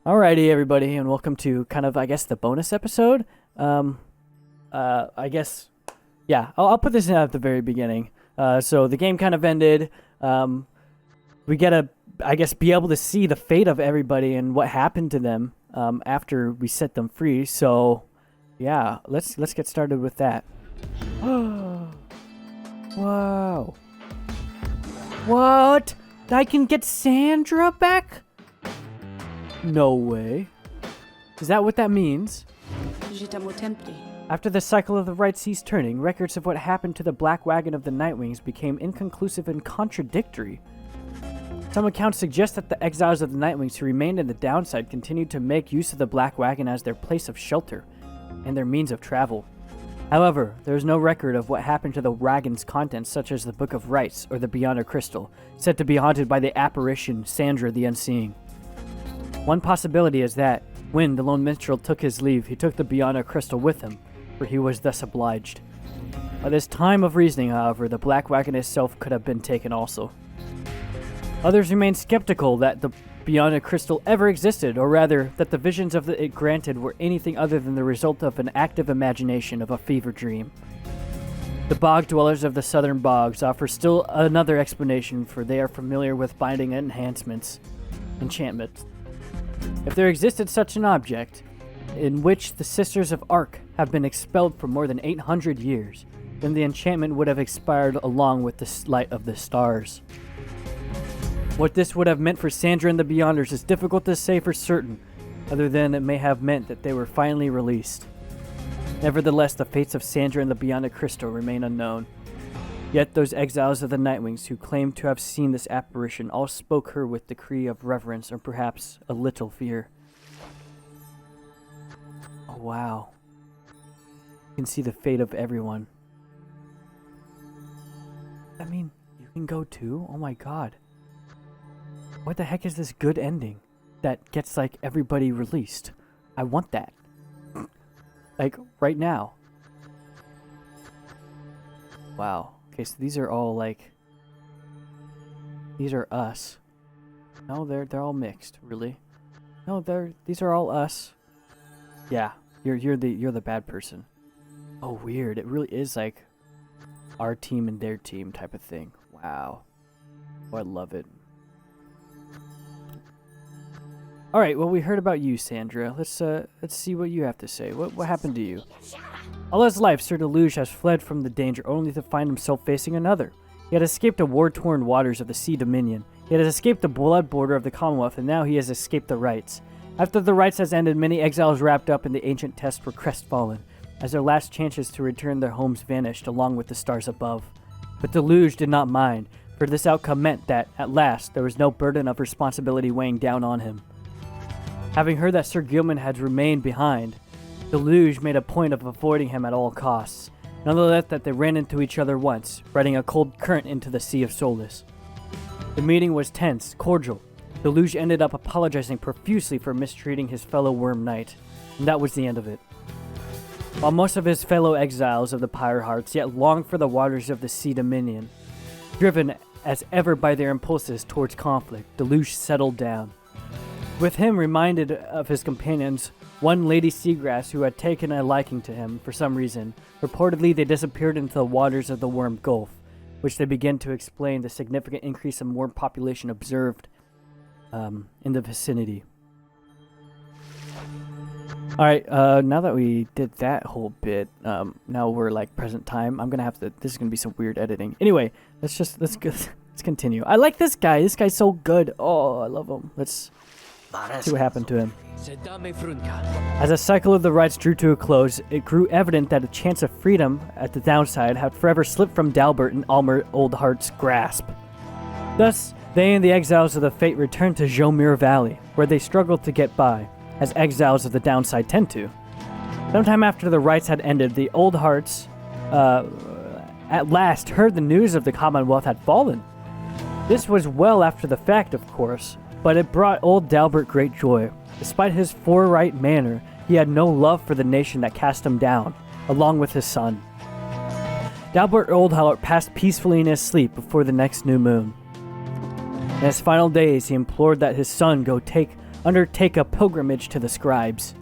Alrighty, everybody, and welcome to kind of, I guess, the bonus episode. I guess, yeah, I'll put this in at the very beginning. So the game kind of ended. We get to, I guess, be able to see the fate of everybody and what happened to them after we set them free. So, yeah, let's get started with that. Whoa. What? I can get Sandra back? No way. Is that what that means? After the cycle of the right ceased turning, records of what happened to the Black Wagon of the Nightwings became inconclusive and contradictory. Some accounts suggest that the exiles of the Nightwings who remained in the downside continued to make use of the Black Wagon as their place of shelter and their means of travel. However, there is no record of what happened to the wagon's contents, such as the Book of Rites or the Beyonder Crystal, said to be haunted by the apparition Sandra the Unseeing. One possibility is that, when the lone minstrel took his leave, he took the Beyonder Crystal with him, for he was thus obliged. By this time of reasoning, however, the Black Wagon itself could have been taken also. Others remain skeptical that the Beyonder Crystal ever existed, or rather, that the visions of it granted were anything other than the result of an active imagination of a fever dream. The bog dwellers of the southern bogs offer still another explanation, for they are familiar with binding enchantments. If there existed such an object, in which the Sisters of Arc have been expelled for more than 800 years, then the enchantment would have expired along with the light of the stars. What this would have meant for Sandra and the Beyonders is difficult to say for certain, other than it may have meant that they were finally released. Nevertheless, the fates of Sandra and the Beyonder Crystal remain unknown. Yet those exiles of the Nightwings who claimed to have seen this apparition all spoke her with decree of reverence or perhaps a little fear. Oh wow. You can see the fate of everyone. I mean, you can go too? Oh my god. What the heck is this good ending that gets like everybody released? I want that. Like right now. Wow. Okay, so these are all like, these are us. No, they're all mixed, really. No, these are all us. Yeah, you're the bad person. Oh, weird. It really is like our team and their team type of thing. Wow. Oh, I love it. All right, well, we heard about you, Sandra. Let's see what you have to say. What happened to you? All his life, Sir Deluge has fled from the danger only to find himself facing another. He had escaped the war-torn waters of the Sea Dominion. He had escaped the blood border of the Commonwealth, and now he has escaped the rites. After the rites has ended, many exiles wrapped up in the ancient test were crestfallen, as their last chances to return their homes vanished along with the stars above. But Deluge did not mind, for this outcome meant that, at last, there was no burden of responsibility weighing down on him. Having heard that Sir Gilman had remained behind, Deluge made a point of avoiding him at all costs, nonetheless that they ran into each other once, riding a cold current into the Sea of Soulless. The meeting was tense, cordial. Deluge ended up apologizing profusely for mistreating his fellow Worm Knight, and that was the end of it. While most of his fellow exiles of the Pyre hearts yet longed for the waters of the Sea Dominion, driven as ever by their impulses towards conflict, Deluge settled down. With him reminded of his companions, one Lady Seagrass who had taken a liking to him for some reason. Reportedly, they disappeared into the waters of the Worm Gulf, which they began to explain the significant increase in worm population observed in the vicinity. Alright, now that we did that whole bit, now we're like present time. I'm gonna have to, this is gonna be some weird editing. Anyway, let's continue. I like this guy. This guy's so good. Oh, I love him. Let's see what happened to him. As the cycle of the rites drew to a close, it grew evident that a chance of freedom at the downside had forever slipped from Dalbert and Almer Oldheart's grasp. Thus, they and the exiles of the Fate returned to Jomir Valley, where they struggled to get by, as exiles of the downside tend to. Sometime after the rites had ended, the Oldhearts at last heard the news of the Commonwealth had fallen. This was well after the fact, of course, but it brought old Dalbert great joy. Despite his forthright manner, he had no love for the nation that cast him down, along with his son. Dalbert Oldheart passed peacefully in his sleep before the next new moon. In his final days, he implored that his son go take undertake a pilgrimage to the scribes.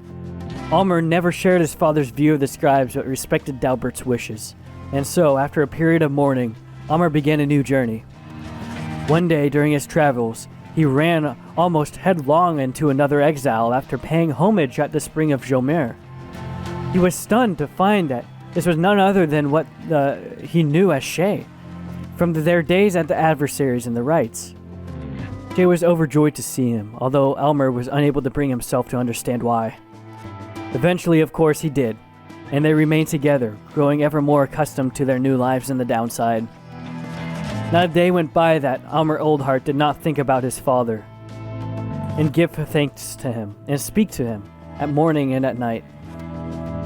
Almer never shared his father's view of the scribes but respected Dalbert's wishes. And so, after a period of mourning, Almer began a new journey. One day during his travels, he ran almost headlong into another exile after paying homage at the spring of Jomer. He was stunned to find that this was none other than what he knew as Shay, from their days at the adversaries and the rites. Shay was overjoyed to see him, although Almer was unable to bring himself to understand why. Eventually, of course, he did, and they remained together, growing ever more accustomed to their new lives in the downside. Not a day went by that Almer Oldheart did not think about his father, and give thanks to him, and speak to him, at morning and at night.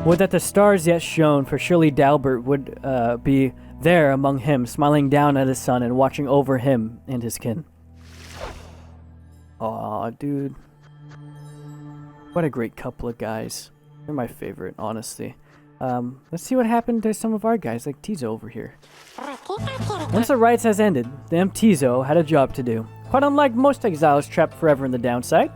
Would that the stars yet shone, for surely Dalbert would be there among him, smiling down at his son and watching over him and his kin. Aw, dude. What a great couple of guys. They're my favorite, honestly. Let's see what happened to some of our guys, like Tizo over here. Once the rites has ended, the imp Tizo had a job to do. Quite unlike most exiles trapped forever in the downside,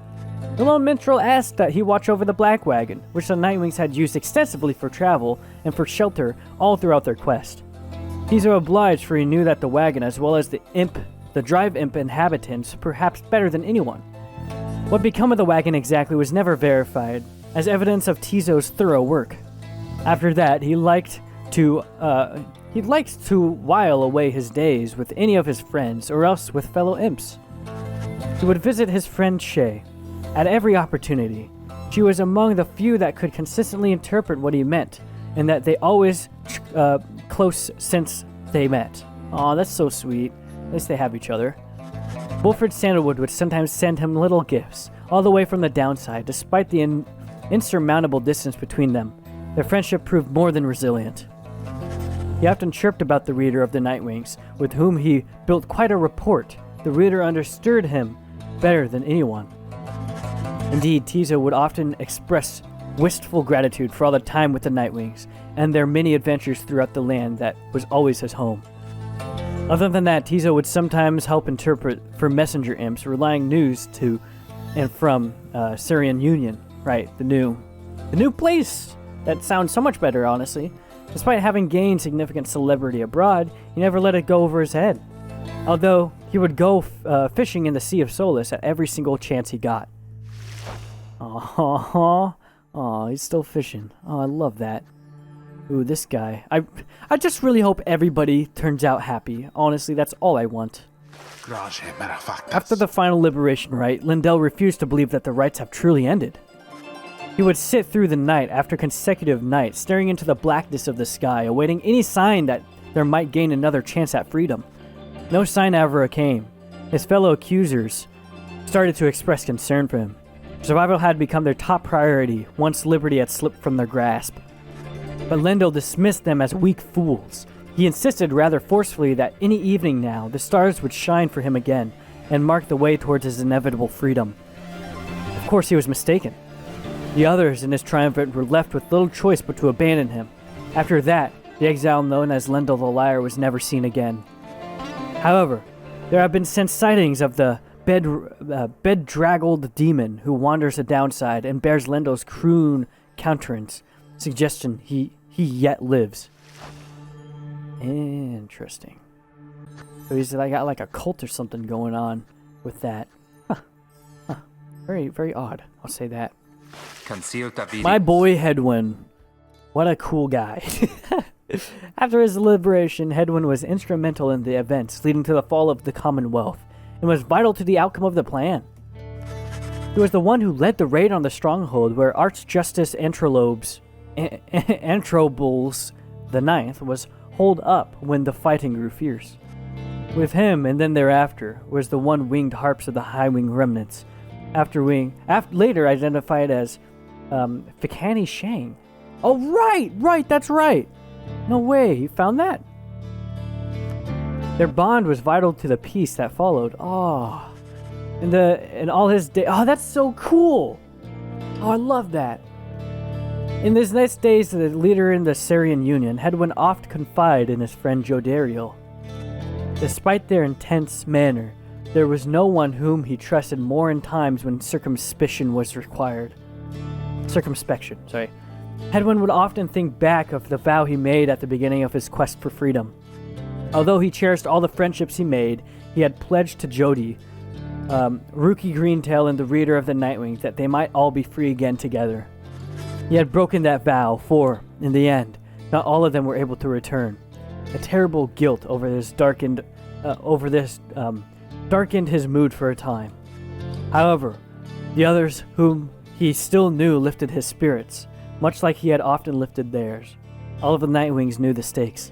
the lone minstrel asked that he watch over the Black Wagon, which the Nightwings had used extensively for travel and for shelter all throughout their quest. Tizo obliged, for he knew that the wagon, as well as the drive imp inhabitants, perhaps better than anyone. What became of the wagon exactly was never verified, as evidence of Tizo's thorough work. After that, he liked to while away his days with any of his friends, or else with fellow imps. He would visit his friend Shay at every opportunity. She was among the few that could consistently interpret what he meant, and that they always close since they met. Aw, that's so sweet. At least they have each other. Wilfred Sandalwood would sometimes send him little gifts, all the way from the downside, despite the insurmountable distance between them. Their friendship proved more than resilient. He often chirped about the reader of the Nightwings, with whom he built quite a rapport. The reader understood him better than anyone. Indeed, Tizo would often express wistful gratitude for all the time with the Nightwings, and their many adventures throughout the land that was always his home. Other than that, Tizo would sometimes help interpret for messenger imps, relaying news to and from Syrian Union. Right, the new place! That sounds so much better, honestly. Despite having gained significant celebrity abroad, he never let it go over his head. Although, he would go fishing in the Sea of Solace at every single chance he got. Aw, he's still fishing. Oh, I love that. Ooh, this guy. I just really hope everybody turns out happy. Honestly, that's all I want. After the final liberation rite, Lindell refused to believe that the rites have truly ended. He would sit through the night after consecutive nights, staring into the blackness of the sky, awaiting any sign that there might gain another chance at freedom. No sign ever came. His fellow accusers started to express concern for him. Survival had become their top priority once liberty had slipped from their grasp. But Lindell dismissed them as weak fools. He insisted rather forcefully that any evening now, the stars would shine for him again and mark the way towards his inevitable freedom. Of course, he was mistaken. The others in his triumvirate were left with little choice but to abandon him. After that, the exile known as Lindell the Liar was never seen again. However, there have been since sightings of the bedraggled demon who wanders the downside and bears Lindell's croon countenance, suggestion he yet lives. Interesting. So he's got like a cult or something going on with that. Huh. Very, very odd. I'll say that. My boy Hedwyn. What a cool guy. After his liberation, Hedwyn was instrumental in the events leading to the fall of the Commonwealth and was vital to the outcome of the plan. He was the one who led the raid on the stronghold where Archjustice Antrobuls IX was holed up when the fighting grew fierce. With him, and then thereafter, was the one-winged harps of the high-wing remnants, later identified as Fikani Shang. Oh, right, that's right. No way, he found that. Their bond was vital to the peace that followed. Oh, in all his day. Oh, that's so cool. Oh, I love that. In his next days, the leader in the Syrian Union, Hedwyn oft confided in his friend Jodariel. Despite their intense manner, there was no one whom he trusted more in times when circumspection was required. Circumspection, sorry. Hedwyn would often think back of the vow he made at the beginning of his quest for freedom. Although he cherished all the friendships he made, he had pledged to Jody, Rookie Greentail, and the Reader of the Nightwing that they might all be free again together. He had broken that vow, for, in the end, not all of them were able to return. A terrible guilt over this darkened his mood for a time. However, the others whom he still knew lifted his spirits, much like he had often lifted theirs. All of the Nightwings knew the stakes.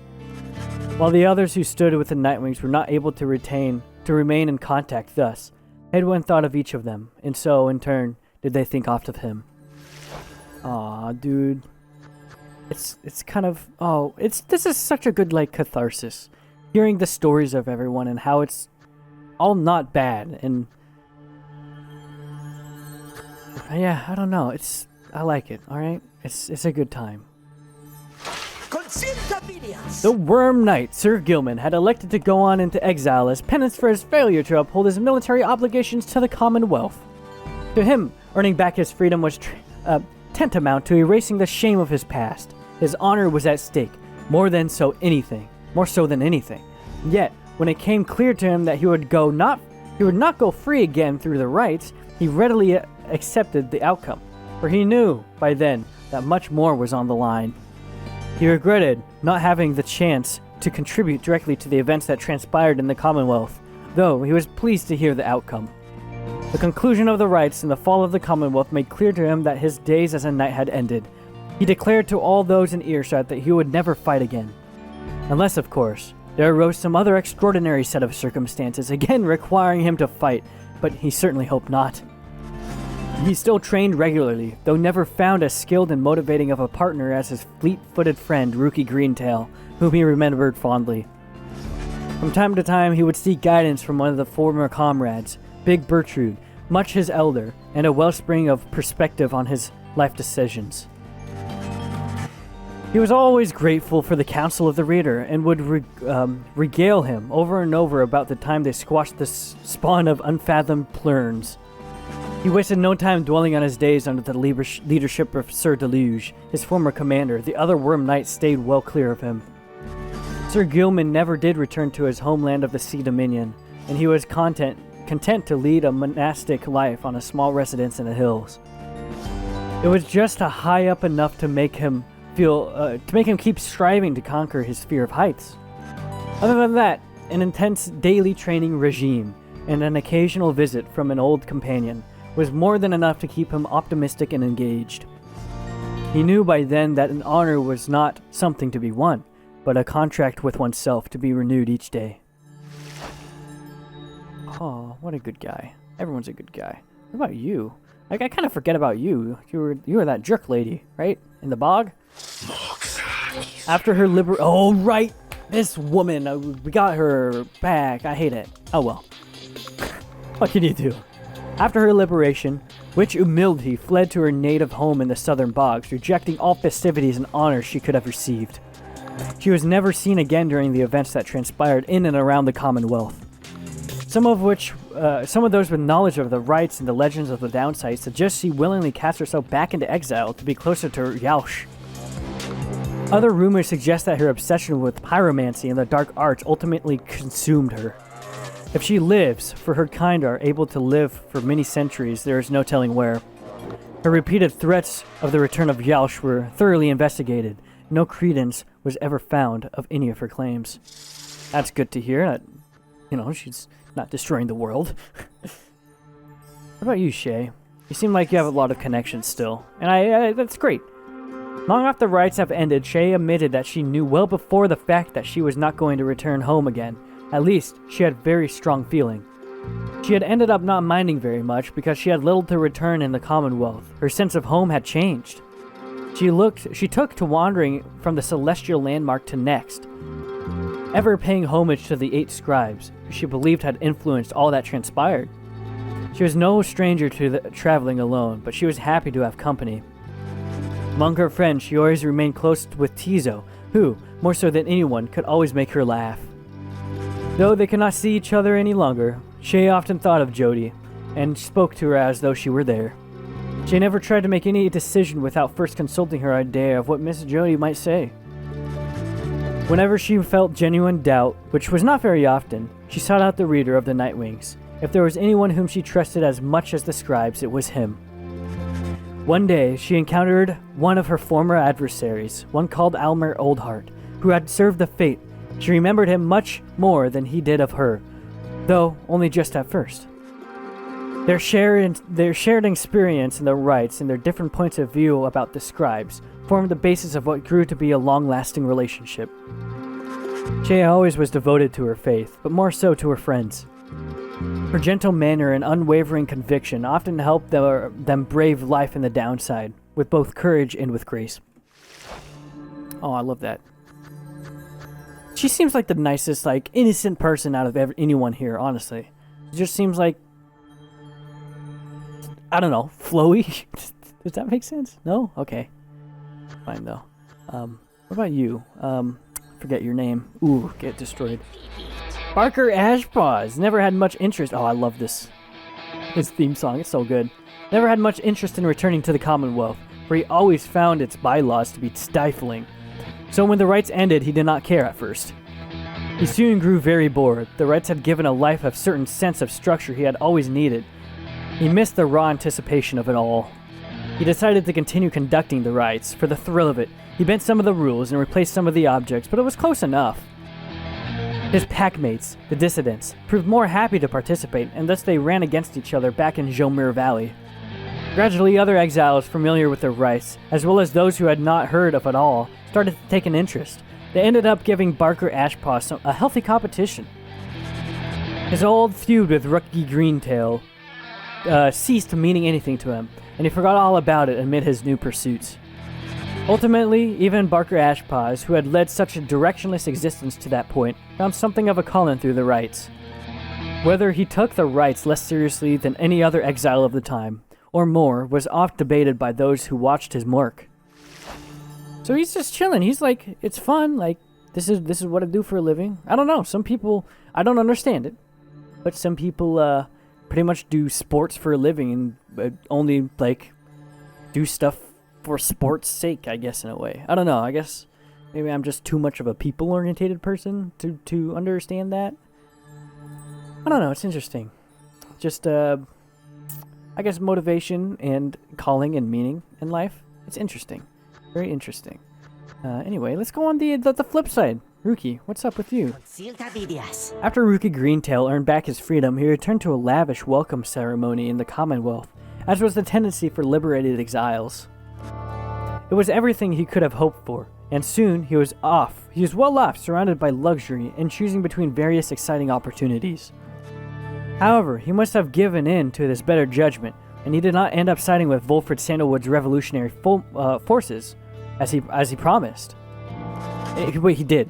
While the others who stood with the Nightwings were not able to remain in contact thus, Hedwyn thought of each of them, and so, in turn, did they think oft of him. Aw, dude. It's kind of, this is such a good, catharsis. Hearing the stories of everyone and how it's all not bad, and yeah, I don't know, I like it, alright? It's a good time. The Worm Knight, Sir Gilman, had elected to go on into exile as penance for his failure to uphold his military obligations to the Commonwealth. To him, earning back his freedom was tantamount to erasing the shame of his past. His honor was at stake, more so than anything. Yet, when it came clear to him that he would not go free again through the rites, he readily accepted the outcome, for he knew by then that much more was on the line. He regretted not having the chance to contribute directly to the events that transpired in the Commonwealth, though he was pleased to hear the outcome. The conclusion of the rites and the fall of the Commonwealth made clear to him that his days as a knight had ended. He declared to all those in earshot that he would never fight again. Unless, of course, there arose some other extraordinary set of circumstances, again requiring him to fight, but he certainly hoped not. He still trained regularly, though never found as skilled and motivating of a partner as his fleet-footed friend, Rookie Greentail, whom he remembered fondly. From time to time, he would seek guidance from one of the former comrades, Big Bertrude, much his elder, and a wellspring of perspective on his life decisions. He was always grateful for the counsel of the Reader, and would regale him over and over about the time they squashed the spawn of unfathomed plurns. He wasted no time dwelling on his days under the leadership of Sir Deluge, his former commander. The other Worm Knights stayed well clear of him. Sir Gilman never did return to his homeland of the Sea Dominion, and he was content to lead a monastic life on a small residence in the hills. It was just high up enough to make him keep striving to conquer his fear of heights. Other than that, an intense daily training regime and an occasional visit from an old companion was more than enough to keep him optimistic and engaged. He knew by then that an honor was not something to be won, but a contract with oneself to be renewed each day. Oh, what a good guy. Everyone's a good guy. What about you? I kind of forget about you. You were that jerk lady, right? In the bog? After her oh, right! This woman! We got her back. I hate it. Oh well. What can you do? After her liberation, Witch Humility fled to her native home in the southern bogs, rejecting all festivities and honors she could have received. She was never seen again during the events that transpired in and around the Commonwealth. Some of those with knowledge of the rites and the legends of the downsides suggest she willingly cast herself back into exile to be closer to Yaush. Other rumors suggest that her obsession with pyromancy and the dark arts ultimately consumed her. If she lives, for her kind are able to live for many centuries, there is no telling where. Her repeated threats of the return of Yaush were thoroughly investigated. No credence was ever found of any of her claims. That's good to hear, that, she's not destroying the world. What about you, Shay? You seem like you have a lot of connections still, and that's great. Long after the rites have ended, Shay admitted that she knew well before the fact that she was not going to return home again. At least, she had very strong feeling. She had ended up not minding very much because she had little to return in the Commonwealth. Her sense of home had changed. She took to wandering from the celestial landmark to next, ever paying homage to the 8 scribes, who she believed had influenced all that transpired. She was no stranger to traveling alone, but she was happy to have company. Among her friends, she always remained close with Tizo, who, more so than anyone, could always make her laugh. Though they could not see each other any longer, Shay often thought of Jody and spoke to her as though she were there. She never tried to make any decision without first consulting her idea of what Miss Jody might say. Whenever she felt genuine doubt, which was not very often, she sought out the reader of the Nightwings. If there was anyone whom she trusted as much as the scribes, it was him. One day, she encountered one of her former adversaries, one called Almer Oldheart, who had served the Fate. She remembered him much more than he did of her, though only just at first. Their shared experience in the rites and their different points of view about the scribes formed the basis of what grew to be a long-lasting relationship. Shay always was devoted to her faith, but more so to her friends. Her gentle manner and unwavering conviction often helped them brave life in the downside, with both courage and with grace. Oh, I love that. She seems like the nicest, innocent person out of anyone here, honestly. It just seems like, I don't know, flowy? Does that make sense? No? Okay. Fine, though. What about you? Forget your name. Ooh, get destroyed. Barker Ashpaws never had much interest. Oh, I love this. His theme song, it's so good. Never had much interest in returning to the Commonwealth, for he always found its bylaws to be stifling. So when the rites ended, he did not care at first. He soon grew very bored. The rites had given a life a certain sense of structure he had always needed. He missed the raw anticipation of it all. He decided to continue conducting the rites, for the thrill of it. He bent some of the rules and replaced some of the objects, but it was close enough. His packmates, the dissidents, proved more happy to participate, and thus they ran against each other back in Jomir Valley. Gradually, other exiles familiar with the rites, as well as those who had not heard of it all, started to take an interest. They ended up giving Barker Ashpaw a healthy competition. His old feud with Rookie Greentail ceased meaning anything to him, and he forgot all about it amid his new pursuits. Ultimately, even Barker Ashpaws, who had led such a directionless existence to that point, found something of a calling through the rites. Whether he took the rites less seriously than any other exile of the time, or more, was oft debated by those who watched his work. So he's just chilling. He's like, it's fun. Like, this is what I do for a living. I don't know. Some people, I don't understand it, but some people pretty much do sports for a living and only do stuff for sport's sake, I guess, in a way. I don't know. I guess maybe I'm just too much of a people-orientated person to understand that. I don't know. It's interesting. Just, I guess, motivation and calling and meaning in life. It's interesting. Very interesting. Anyway, let's go on the flip side. Rookie, what's up with you? After Rookie Greentail earned back his freedom, he returned to a lavish welcome ceremony in the Commonwealth, as was the tendency for liberated exiles. It was everything he could have hoped for, and soon he was off. He was well off, surrounded by luxury, and choosing between various exciting opportunities. However, he must have given in to this better judgment, and he did not end up siding with Wolfred Sandalwood's revolutionary forces, as he promised. Wait, he did.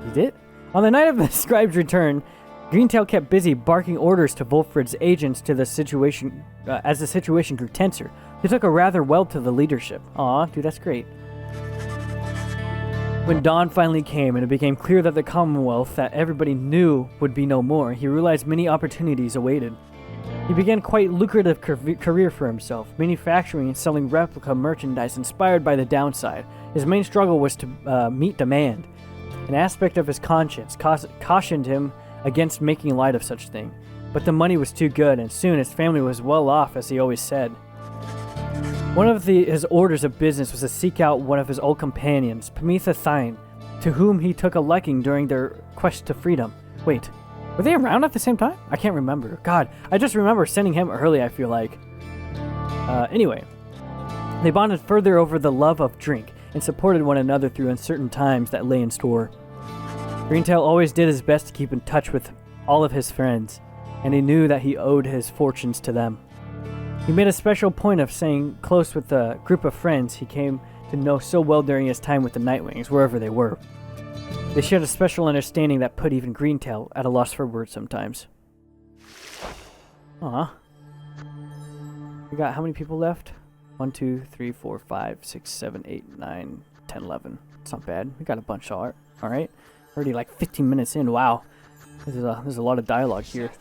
He did? On the night of the scribe's return, Greentail kept busy barking orders to Wolfred's agents to the situation, as the situation grew tenser. He took a rather well to the leadership. Aw, dude, that's great. When dawn finally came and it became clear that the Commonwealth that everybody knew would be no more, he realized many opportunities awaited. He began quite lucrative career for himself, manufacturing and selling replica merchandise inspired by the downside. His main struggle was to meet demand. An aspect of his conscience cautioned him against making light of such thing, but the money was too good, and soon his family was well off, as he always said. One of his orders of business was to seek out one of his old companions, Pamitha Thine, to whom he took a liking during their quest to freedom. Wait, were they around at the same time? I can't remember. God, I just remember sending him early, I feel like. Anyway, they bonded further over the love of drink and supported one another through uncertain times that lay in store. Greentail always did his best to keep in touch with all of his friends, and he knew that he owed his fortunes to them. He made a special point of staying close with the group of friends he came to know so well during his time with the Nightwings, wherever they were. They shared a special understanding that put even Greentail at a loss for words sometimes. Aw. We got how many people left? 1, 2, 3, 4, 5, 6, 7, 8, 9, 10, 11. It's not bad. We got a bunch alright. Already 15 minutes in. Wow. There's a lot of dialogue here.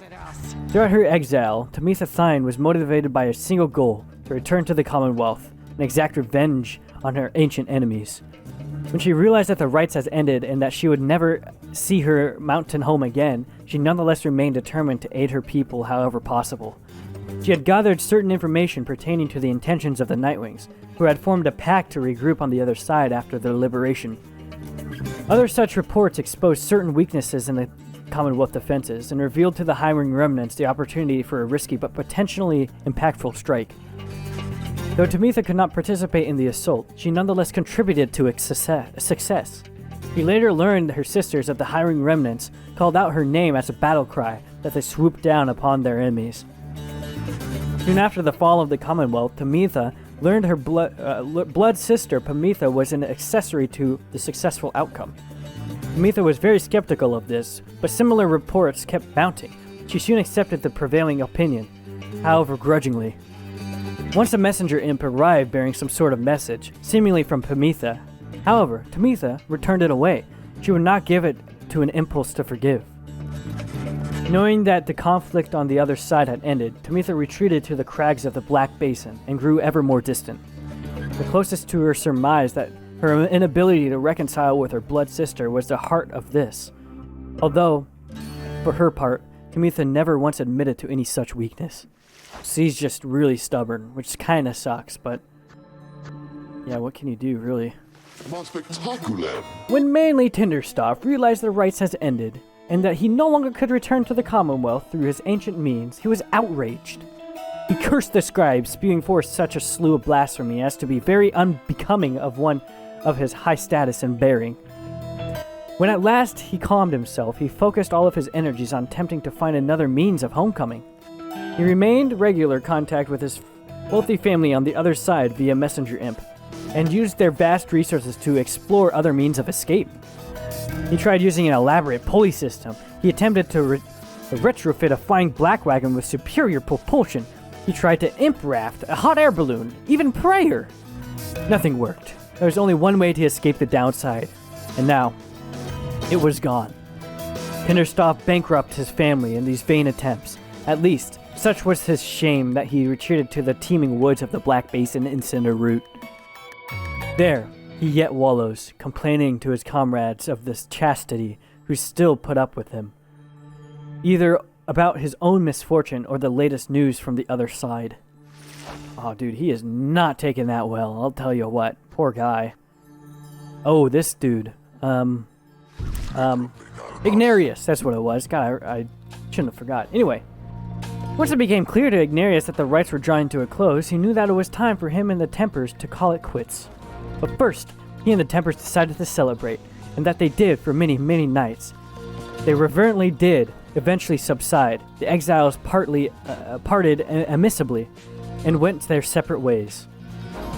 Throughout her exile, Tamitha Thine was motivated by a single goal: to return to the Commonwealth and exact revenge on her ancient enemies. When she realized that the rites has ended and that she would never see her mountain home again, she nonetheless remained determined to aid her people however possible. She had gathered certain information pertaining to the intentions of the Nightwings, who had formed a pact to regroup on the other side after their liberation. Other such reports exposed certain weaknesses in the Commonwealth defenses and revealed to the hiring remnants the opportunity for a risky but potentially impactful strike. Though Tamitha could not participate in the assault, she nonetheless contributed to its success. He later learned that her sisters of the hiring remnants called out her name as a battle cry that they swooped down upon their enemies. Soon after the fall of the Commonwealth, Tamitha learned her blood sister Pamitha was an accessory to the successful outcome. Tamitha was very skeptical of this, but similar reports kept mounting. She soon accepted the prevailing opinion, however grudgingly. Once a messenger imp arrived bearing some sort of message, seemingly from Pamitha. However, Tamitha returned it away. She would not give it to an impulse to forgive. Knowing that the conflict on the other side had ended, Tamitha retreated to the crags of the Black Basin and grew ever more distant. The closest to her surmised that her inability to reconcile with her blood sister was the heart of this. Although, for her part, Tamitha never once admitted to any such weakness. She's just really stubborn, which kinda sucks, but yeah, what can you do, really? When mainly Tinderstoff realized the rites has ended, and that he no longer could return to the Commonwealth through his ancient means, he was outraged. He cursed the scribe, spewing forth such a slew of blasphemy as to be very unbecoming of one of his high status and bearing. When at last he calmed himself, he focused all of his energies on attempting to find another means of homecoming. He remained regular contact with his wealthy family on the other side via messenger imp, and used their vast resources to explore other means of escape. He tried using an elaborate pulley system. He attempted to retrofit a flying black wagon with superior propulsion. He tried to imp raft, a hot air balloon, even Pyre. Nothing worked. There was only one way to escape the downside, and now it was gone. Tinderstoff bankrupted his family in these vain attempts. At least, such was his shame that he retreated to the teeming woods of the Black Basin in Cinder Root. There, he yet wallows, complaining to his comrades of this chastity who still put up with him, either about his own misfortune or the latest news from the other side. Oh, dude, he is not taking that well, I'll tell you what. Poor guy. Oh, this dude. Ignarius, that's what it was. God, I shouldn't have forgot. Anyway. Once it became clear to Ignarius that the rites were drawing to a close, he knew that it was time for him and the Tempers to call it quits. But first, he and the Tempers decided to celebrate, and that they did for many, many nights. They reverently did eventually subside. The exiles parted amicably and went their separate ways.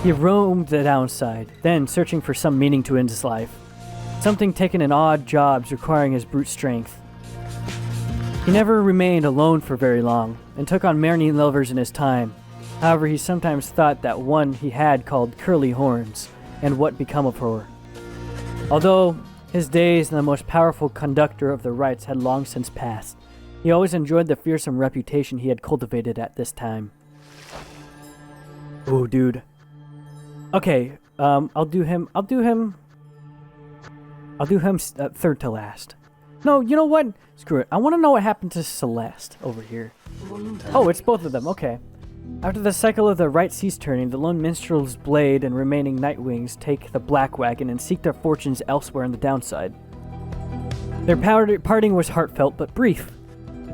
He roamed the downside, then searching for some meaning to his life. Something taken in odd jobs requiring his brute strength. He never remained alone for very long, and took on many lovers in his time. However, he sometimes thought that one he had called Curly Horns, and what become of her. Although his days as the most powerful conductor of the rites had long since passed, he always enjoyed the fearsome reputation he had cultivated at this time. Ooh, dude. Okay, I'll do him third to last. No, you know what? Screw it. I want to know what happened to Celeste over here. Oh, it's both of them. Okay. After the cycle of the right cease turning, the lone minstrel's blade and remaining Nightwings take the Black Wagon and seek their fortunes elsewhere in the downside. Their parting was heartfelt but brief.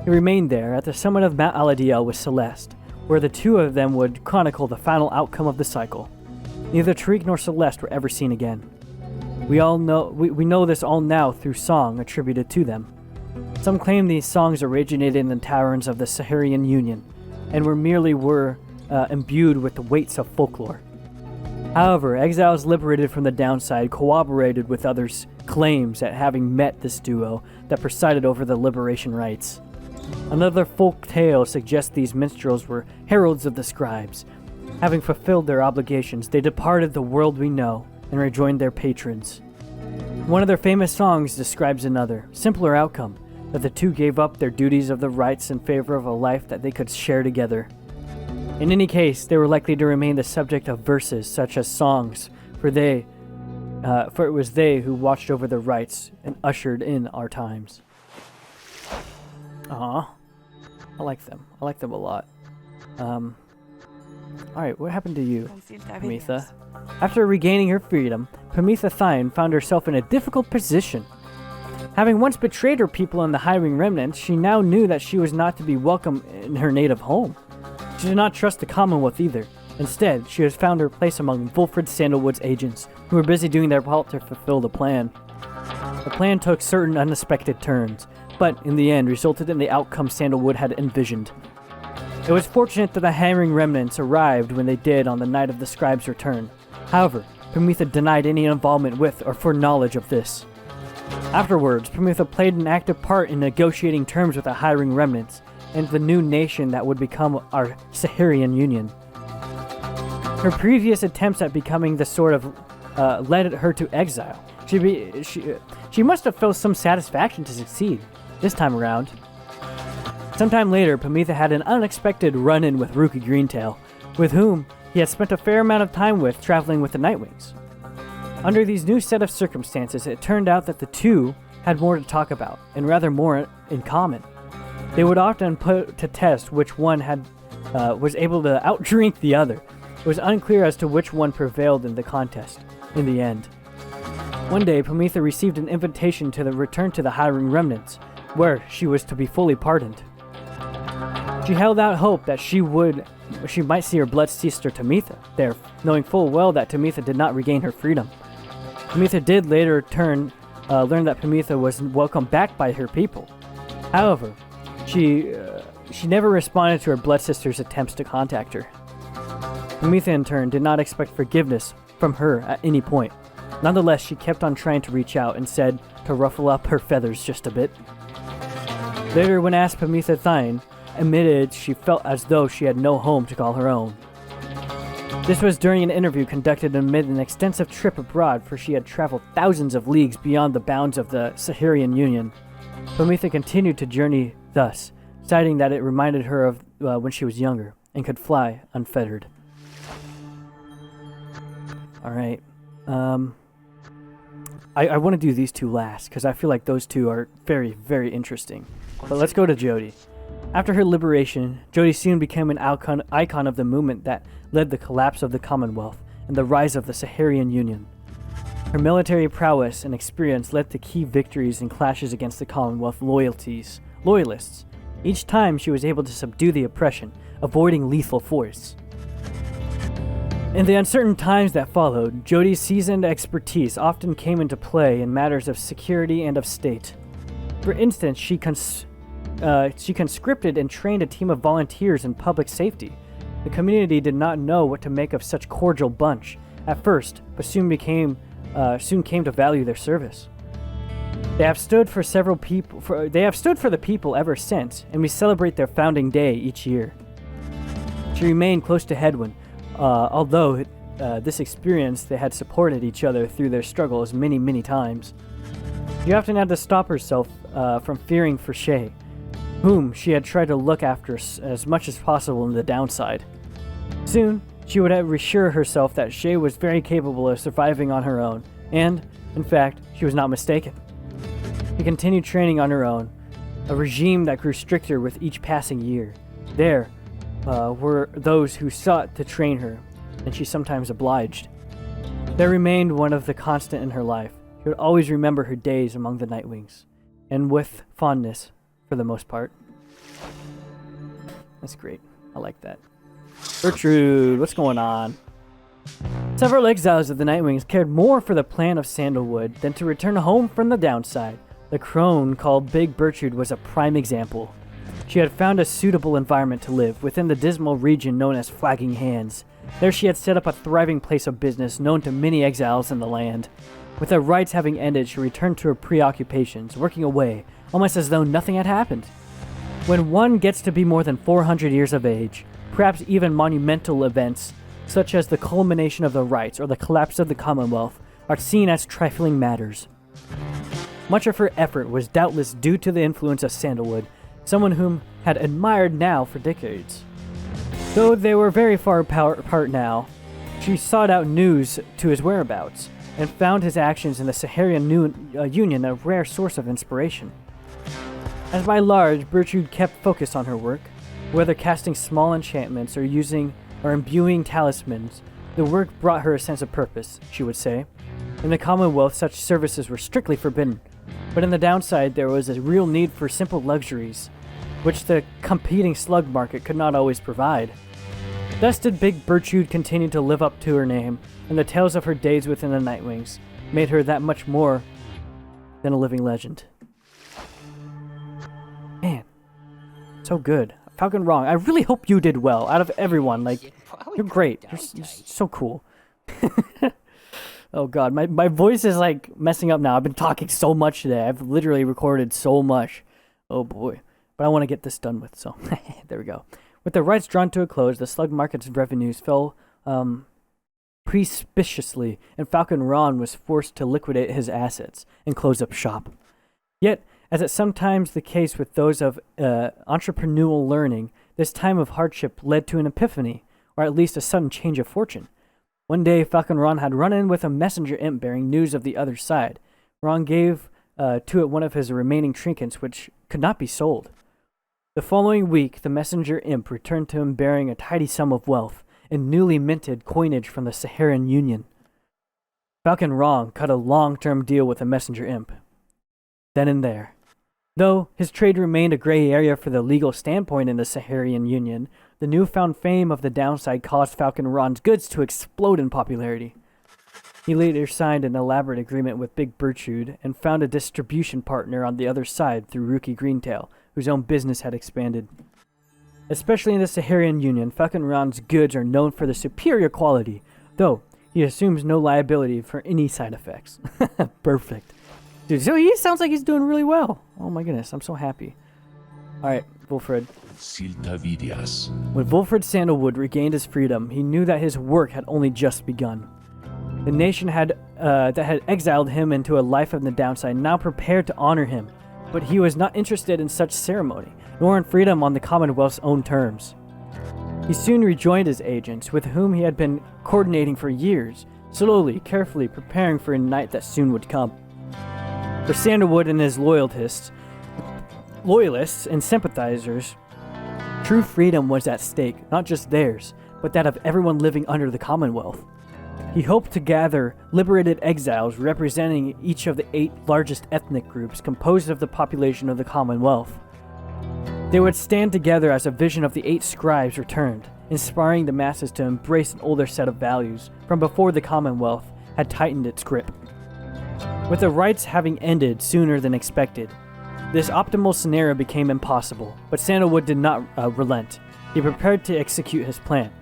He remained there at the summit of Mount Aladiel with Celeste, where the two of them would chronicle the final outcome of the cycle. Neither Tariq nor Celeste were ever seen again. We know this all now through song attributed to them. Some claim these songs originated in the taverns of the Saharian Union, and were imbued with the weights of folklore. However, exiles liberated from the downside corroborated with others' claims at having met this duo that presided over the liberation rites. Another folk tale suggests these minstrels were heralds of the scribes. Having fulfilled their obligations, they departed the world we know and rejoined their patrons. One of their famous songs describes another, simpler outcome. that the two gave up their duties of the rights in favor of a life that they could share together. In any case, they were likely to remain the subject of verses such as songs, for it was they who watched over the rights and ushered in our times. I like them. I like them a lot. Alright, what happened to you, Pamitha? After regaining her freedom, Pamitha Thine found herself in a difficult position. Having once betrayed her people in the hiring remnants, she now knew that she was not to be welcome in her native home. She did not trust the Commonwealth either. Instead, she has found her place among Wolfred Sandalwood's agents, who were busy doing their part to fulfill the plan. The plan took certain unexpected turns, but in the end resulted in the outcome Sandalwood had envisioned. It was fortunate that the hiring remnants arrived when they did on the night of the scribe's return. However, Pamitha denied any involvement with or foreknowledge of this. Afterwards, Pamitha played an active part in negotiating terms with the hiring remnants and the new nation that would become our Saharian Union. Her previous attempts at becoming the sort of led her to exile. She must have felt some satisfaction to succeed this time around. Sometime later, Pamitha had an unexpected run-in with Rookie Greentail, with whom he had spent a fair amount of time with traveling with the Nightwings. Under these new set of circumstances, it turned out that the two had more to talk about, and rather more in common. They would often put to test which one was able to outdrink the other. It was unclear as to which one prevailed in the contest, in the end. One day, Pamitha received an invitation to return to the hiring remnants, where she was to be fully pardoned. She held out hope that she might see her blood sister Tamitha there, knowing full well that Tamitha did not regain her freedom. Tamitha did later learn that Pamitha was welcomed back by her people. However, she never responded to her blood sister's attempts to contact her. Pamitha, in turn, did not expect forgiveness from her at any point. Nonetheless, she kept on trying to reach out and said to ruffle up her feathers just a bit. Later, when asked, Pamitha Thine admitted she felt as though she had no home to call her own. This was during an interview conducted amid an extensive trip abroad, for she had traveled thousands of leagues beyond the bounds of the Saharian Union. Pamitha continued to journey thus, citing that it reminded her of when she was younger and could fly unfettered. Alright, I want to do these two last, because I feel like those two are very, very interesting. But let's go to Jody. After her liberation, Jody soon became an icon of the movement that led the collapse of the Commonwealth and the rise of the Saharian Union. Her military prowess and experience led to key victories and clashes against the Commonwealth loyalists. Each time she was able to subdue the oppression, avoiding lethal force. In the uncertain times that followed, Jody's seasoned expertise often came into play in matters of security and of state. For instance, she conscripted and trained a team of volunteers in public safety. The community did not know what to make of such cordial bunch at first, but soon came to value their service. They have stood for the people ever since, and we celebrate their founding day each year. She remained close to Hedwyn, although this experience they had supported each other through their struggles many, many times. She often had to stop herself from fearing for Shay, whom she had tried to look after as much as possible in the downside. Soon, she would reassure herself that Shay was very capable of surviving on her own, and, in fact, she was not mistaken. She continued training on her own, a regime that grew stricter with each passing year. There were those who sought to train her, and she sometimes obliged. There remained one of the constant in her life. She would always remember her days among the Nightwings, and with fondness, for the most part. That's great. I like that. Gertrude, what's going on? Several exiles of the Nightwings cared more for the plan of Sandalwood than to return home from the downside. The crone called Big Gertrude was a prime example. She had found a suitable environment to live within the dismal region known as Flagging Hands. There she had set up a thriving place of business known to many exiles in the land. With her rights having ended, she returned to her preoccupations, working away, almost as though nothing had happened. When one gets to be more than 400 years of age, perhaps even monumental events, such as the culmination of the rights or the collapse of the Commonwealth, are seen as trifling matters. Much of her effort was doubtless due to the influence of Sandalwood, someone whom had admired now for decades. Though they were very far apart now, she sought out news to his whereabouts, and found his actions in the Saharian Union a rare source of inspiration. As by large, Bertrude kept focused on her work, whether casting small enchantments or using or imbuing talismans. The work brought her a sense of purpose, she would say. In the Commonwealth, such services were strictly forbidden, but in the downside there was a real need for simple luxuries, which the competing slug market could not always provide. Thus did Big Bertrude continue to live up to her name, and the tales of her days within the Nightwings made her that much more than a living legend. Man, so good. Falcon Wrong, I really hope you did well. Out of everyone, like, you're great. You're so cool. Oh god, my voice is like messing up now. I've been talking so much today. I've literally recorded so much. Oh boy. But I want to get this done with, so there we go. With the rights drawn to a close, the slug market's revenues fell precipitously, and Falcon Ron was forced to liquidate his assets and close up shop. Yet, as is sometimes the case with those of entrepreneurial learning, this time of hardship led to an epiphany, or at least a sudden change of fortune. One day, Falcon Ron had run in with a messenger imp bearing news of the other side. Ron gave to it one of his remaining trinkets, which could not be sold. The following week, the messenger imp returned to him bearing a tidy sum of wealth and newly minted coinage from the Saharian Union. Falcon Ron cut a long-term deal with the messenger imp. Then and there. Though his trade remained a gray area for the legal standpoint in the Saharian Union, the newfound fame of the downside caused Falcon Ron's goods to explode in popularity. He later signed an elaborate agreement with Big Bertrude and found a distribution partner on the other side through Rookie Greentail, whose own business had expanded. Especially in the Saharian Union, Falcon Ron's goods are known for their superior quality, though he assumes no liability for any side effects. Perfect. Dude, so he sounds like he's doing really well. Oh my goodness, I'm so happy. Alright, Wolfred. When Wolfred Sandalwood regained his freedom, he knew that his work had only just begun. The nation that had exiled him into a life of the downside now prepared to honor him, but he was not interested in such ceremony, nor in freedom on the Commonwealth's own terms. He soon rejoined his agents, with whom he had been coordinating for years, slowly, carefully preparing for a night that soon would come. For Sandalwood and his loyalists and sympathizers, true freedom was at stake, not just theirs, but that of everyone living under the Commonwealth. He hoped to gather liberated exiles representing each of the 8 largest ethnic groups composed of the population of the Commonwealth. They would stand together as a vision of the 8 scribes returned, inspiring the masses to embrace an older set of values from before the Commonwealth had tightened its grip. With the rites having ended sooner than expected, this optimal scenario became impossible, but Sandalwood did not relent. He prepared to execute his plan.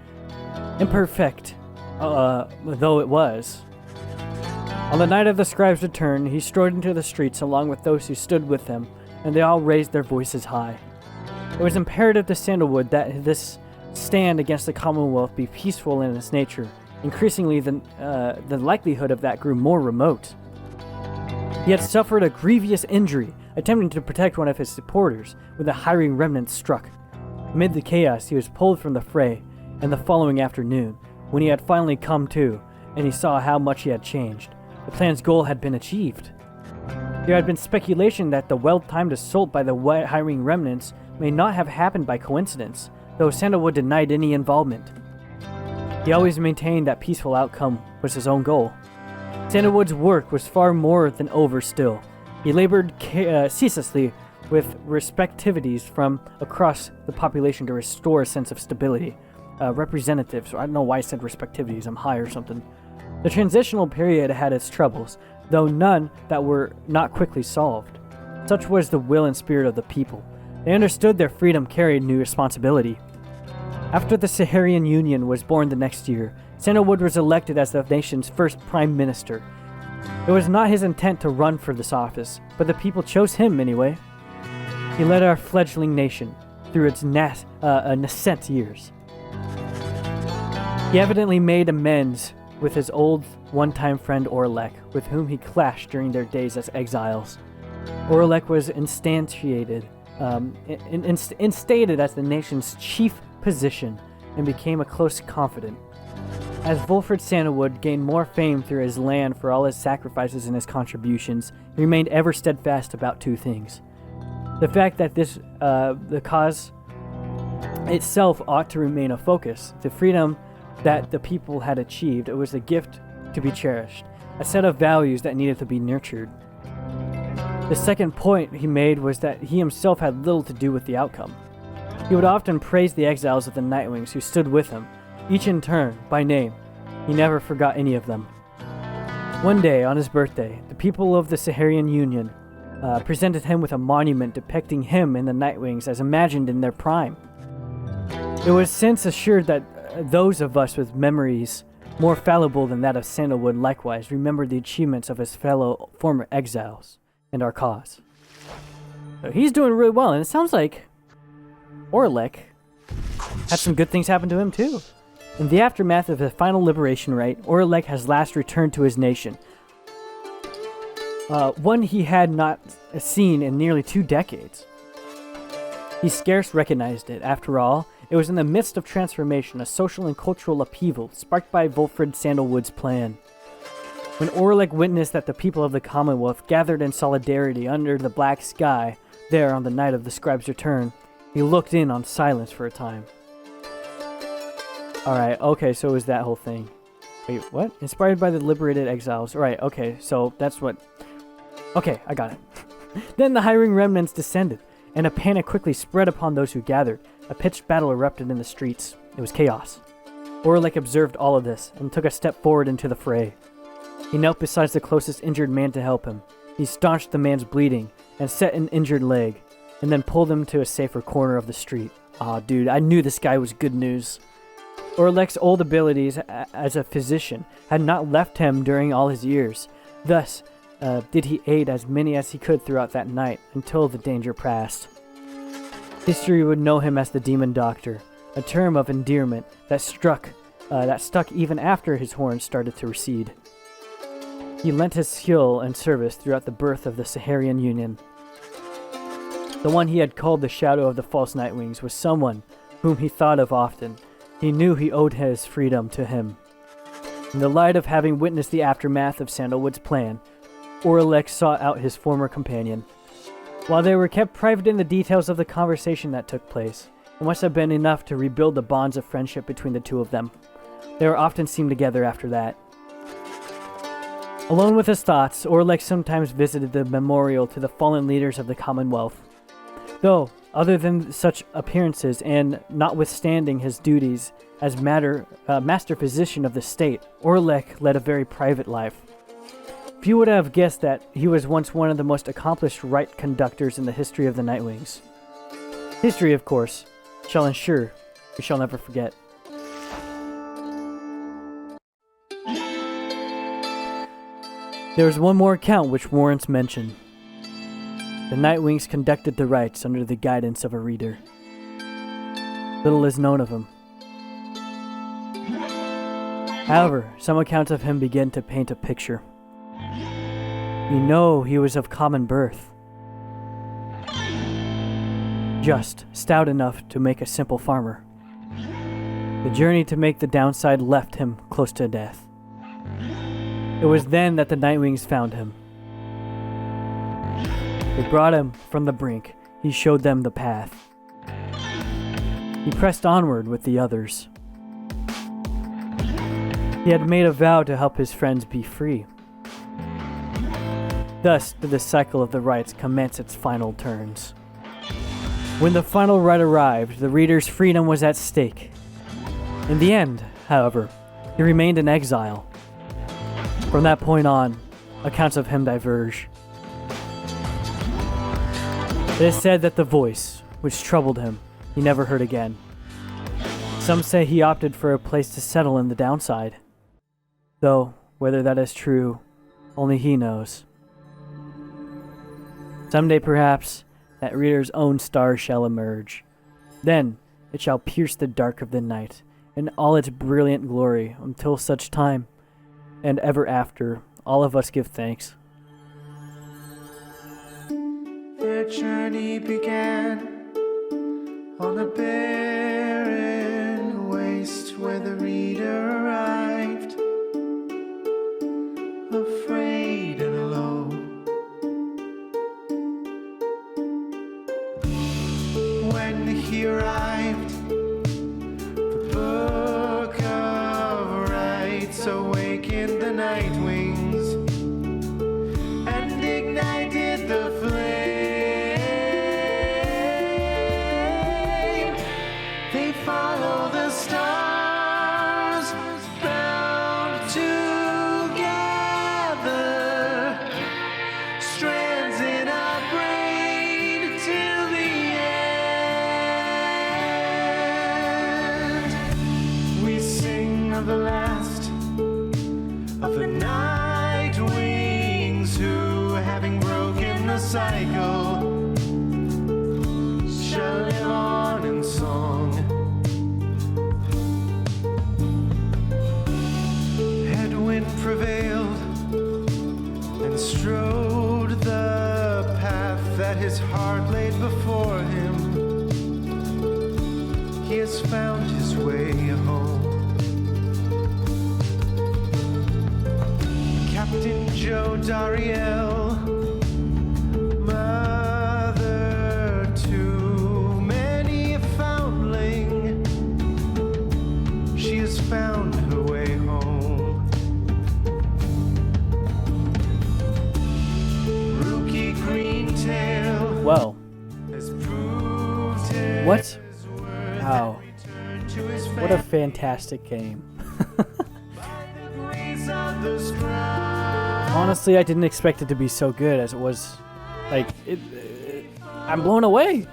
Imperfect, though it was. On the night of the scribe's return, he strode into the streets along with those who stood with him, and they all raised their voices high. It was imperative to Sandalwood that this stand against the Commonwealth be peaceful in its nature. Increasingly, the likelihood of that grew more remote. He had suffered a grievous injury, attempting to protect one of his supporters, when the hiring remnants struck. Amid the chaos, he was pulled from the fray, and the following afternoon, when he had finally come to, and he saw how much he had changed, the plan's goal had been achieved. There had been speculation that the well-timed assault by the hiring remnants may not have happened by coincidence, though Sandalwood denied any involvement. He always maintained that peaceful outcome was his own goal. Sandalwood's work was far more than over still. He labored ceaselessly with respectivities from across the population to restore a sense of stability. Representatives, I don't know why I said respectivities, I'm high or something. The transitional period had its troubles, though none that were not quickly solved. Such was the will and spirit of the people. They understood their freedom carried new responsibility. After the Saharian Union was born the next year, Sandalwood was elected as the nation's first prime minister. It was not his intent to run for this office, but the people chose him anyway. He led our fledgling nation through its nascent years. He evidently made amends with his old one-time friend Orlek, with whom he clashed during their days as exiles. Orlek was instated as the nation's chief physician and became a close confidant. As Volfred Sandalwood gained more fame through his land for all his sacrifices and his contributions, he remained ever steadfast about two things. The fact that the cause itself ought to remain a focus, the freedom that the people had achieved. It was a gift to be cherished, a set of values that needed to be nurtured. The second point he made was that he himself had little to do with the outcome. He would often praise the exiles of the Nightwings who stood with him, each in turn, by name. He never forgot any of them. One day, on his birthday, the people of the Saharian Union presented him with a monument depicting him and the Nightwings as imagined in their prime. It was since assured that those of us with memories more fallible than that of Sandalwood likewise remembered the achievements of his fellow former exiles and our cause. So he's doing really well, and it sounds like Orlek had some good things happen to him too. In the aftermath of the final liberation rite, Orlek has last returned to his nation, one he had not seen in nearly 2 decades. He scarce recognized it. After all, it was in the midst of transformation, a social and cultural upheaval sparked by Volfred Sandalwood's plan. When Orlek witnessed that the people of the Commonwealth gathered in solidarity under the black sky there on the night of the scribe's return, he looked in on silence for a time. Alright, okay, so it was that whole thing. Wait, what? Inspired by the liberated exiles. Right, okay, so that's what... Okay, I got it. Then the hiring remnants descended, and a panic quickly spread upon those who gathered. A pitched battle erupted in the streets. It was chaos. Orlek observed all of this, and took a step forward into the fray. He knelt beside the closest injured man to help him. He staunched the man's bleeding, and set an injured leg, and then pulled him to a safer corner of the street. Aw, dude, I knew this guy was good news. Orlek's old abilities as a physician had not left him during all his years. Thus, did he aid as many as he could throughout that night, until the danger passed. History would know him as the Demon Doctor, a term of endearment that stuck even after his horns started to recede. He lent his skill and service throughout the birth of the Saharian Union. The one he had called the Shadow of the False Nightwings was someone whom he thought of often. He knew he owed his freedom to him. In the light of having witnessed the aftermath of Sandalwood's plan, Orlek sought out his former companion. While they were kept private in the details of the conversation that took place, it must have been enough to rebuild the bonds of friendship between the two of them. They were often seen together after that. Alone with his thoughts, Orlek sometimes visited the memorial to the fallen leaders of the Commonwealth. Though, other than such appearances and notwithstanding his duties as master physician of the state, Orlek led a very private life. Few would have guessed that he was once one of the most accomplished rite conductors in the history of the Nightwings. History, of course, shall ensure we shall never forget. There is one more account which warrants mention. The Nightwings conducted the rites under the guidance of a reader. Little is known of him. However, some accounts of him begin to paint a picture. We know he was of common birth, just stout enough to make a simple farmer. The journey to make the downside left him close to death. It was then that the Nightwings found him. They brought him from the brink. He showed them the path. He pressed onward with the others. He had made a vow to help his friends be free. Thus did the cycle of the rites commence its final turns. When the final rite arrived, the reader's freedom was at stake. In the end, however, he remained in exile. From that point on, accounts of him diverge. It is said that the voice, which troubled him, he never heard again. Some say he opted for a place to settle in the downside. Though, whether that is true, only he knows. Someday, perhaps, that reader's own star shall emerge. Then, it shall pierce the dark of the night in all its brilliant glory until such time, and ever after, all of us give thanks. their journey began on a barren waste where the reader arrived, afraid and alone. When he arrived, the book of rights awakened the night wings and ignited the flame. They follow the stars bound together, strands in our brain till the end. We sing of the last of the night wings who, having broken the cycle, shall live on in song. Headwind prevailed and strode the path that his heart laid before him. He has found his way home. Captain Joe Dariel, mother to many a foundling, she has found her way home. Rookie Greentail Well, has proved his what? worth Wow. and returned to his What a fantastic game. grace of the scribe. Honestly, I didn't expect it to be so good as it was. Like, I'm blown away.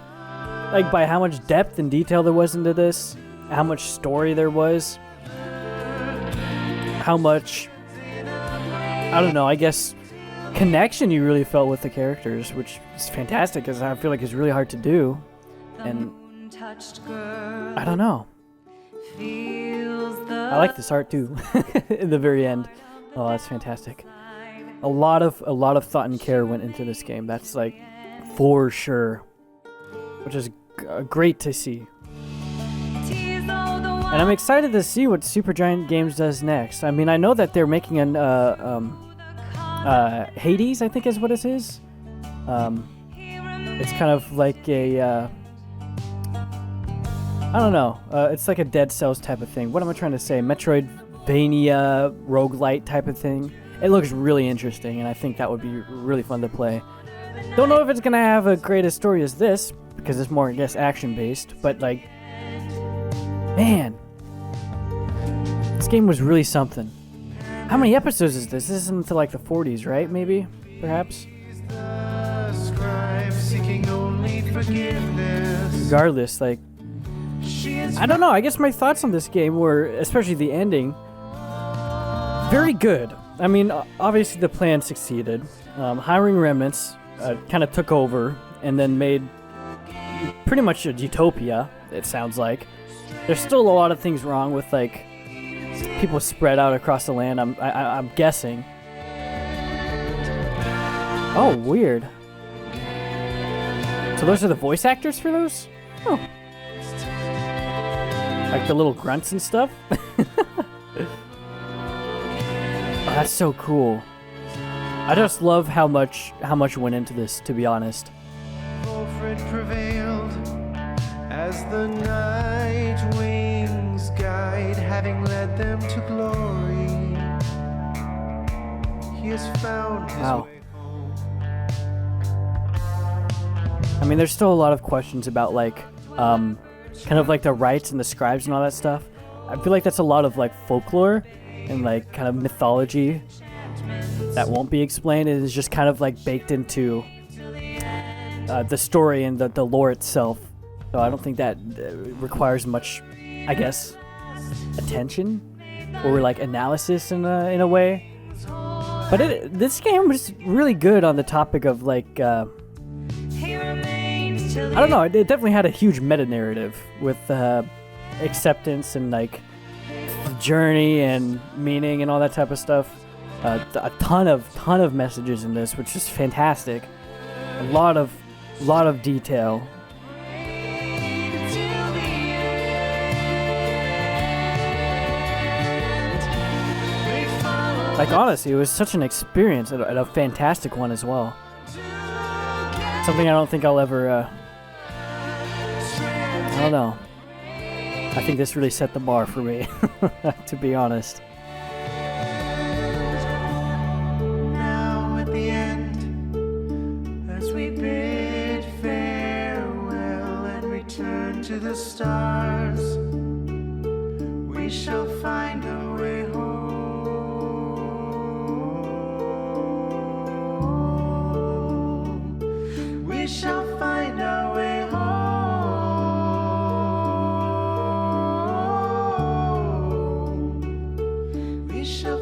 Like, by how much depth and detail there was into this, how much story there was, how much, I don't know, I guess, connection you really felt with the characters, which is fantastic, because I feel like it's really hard to do. And I don't know. I like this art too. In the very end. Oh, that's fantastic. A lot of thought and care went into this game. That's like for sure, which is great to see. And I'm excited to see what Supergiant Games does next. I mean, I know that they're making an Hades, I think is what it is. It's kind of like a I don't know. It's like a Dead Cells type of thing. What am I trying to say? Metroidvania roguelite type of thing. It looks really interesting, and I think that would be really fun to play. Don't know if it's gonna have a great a story as this, because it's more, I guess, action-based. But like, man, this game was really something. How many episodes is this? This is into like the 40s, right? Maybe, perhaps. The scribe seeking only forgiveness. Regardless, like, I don't know. I guess my thoughts on this game were, especially the ending, very good. I mean, obviously the plan succeeded. Hiring remnants kind of took over and then made pretty much a utopia, it sounds like. There's still a lot of things wrong with, like, people spread out across the land, I'm guessing. Oh, weird. So those are the voice actors for those? Oh. Like the little grunts and stuff? Oh, that's so cool. I just love how much went into this, to be honest. Alfred prevailed as the night wings guide, having led them to glory. He has found his Wow. way home. I mean, there's still a lot of questions about, like, kind of like the rites and the scribes and all that stuff. I feel like that's a lot of, like, folklore and, like, kind of mythology that won't be explained. It is just kind of, like, baked into the story and the lore itself. So I don't think that requires much, I guess, attention or, like, analysis in a way. But this game was really good on the topic of, like, I don't know, it definitely had a huge meta-narrative with acceptance and, like, journey and meaning and all that type of stuff. A ton of messages in this, which is fantastic. A lot of A lot of detail. Like, honestly, it was such an experience, and a fantastic one as well. Something I don't think I'll ever, I don't know. I think this really set the bar for me, to be honest. Now at the end, as we bid farewell and return to the stars, we shall find our way home. We shall find our way home. We shall